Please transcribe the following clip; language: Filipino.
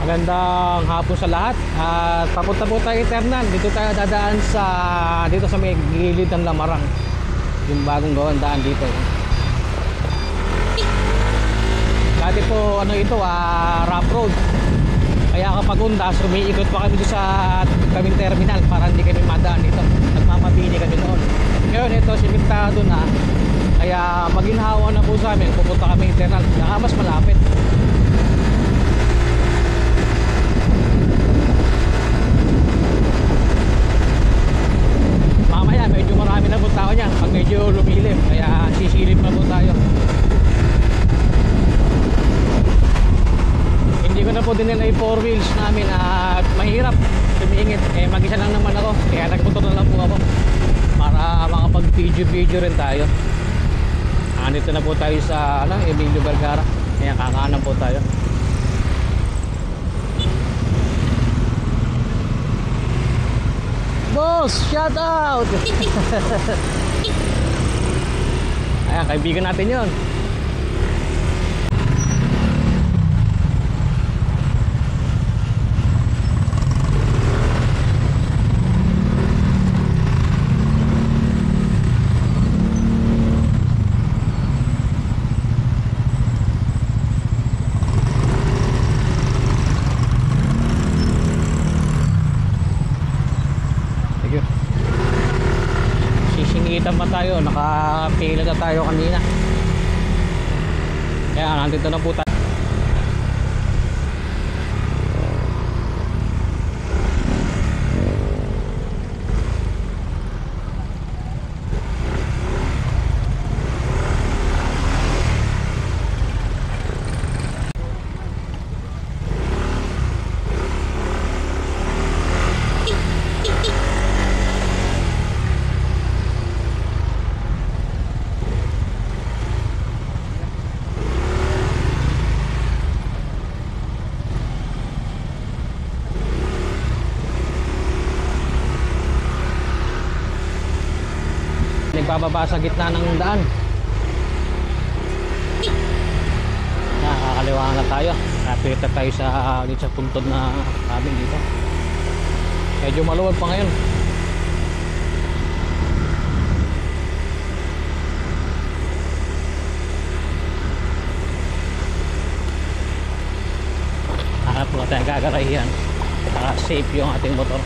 Magandang hapon sa lahat. At papunta po tayo Eternal. Dito tayo dadaan dito sa may gilid ng Lamarang. Yung bagong gawang daan dito. Dati po ito, rough road. Kaya kapag undas, umiikot pa kami doon sa kaming terminal para hindi kami madaan dito. Nagmamabini kami doon. Ngayon ito, simentado na. Kaya maginhawa na po sa amin. Pupunta kami Eternal. Kaya mas malapit. Mamaya medyo marami na po tao niyan pag medyo lumilim, kaya sisilip na po tayo. Hindi ko na po din nila yung 4 wheels namin at mahirap tumingit, mag-isa lang naman ako, kaya nagmotor na lang po ako para makapag video rin tayo. Dito na po tayo sa Emilio Vergara, kaya kakaanan po tayo. Boss, shout out! Ayan, kaibigan natin yun. Sisingitan pa tayo, nakapila na tayo kanina. Kaya nandito na po tayo. Nagbababa sa gitna ng daan. Nakakaliwa na tayo. Napilita tayo dito sa puntod na cabin dito. Medyo maluwag pa ngayon. Hanap po tayo gagarahiyan. Saka safe yung ating motor.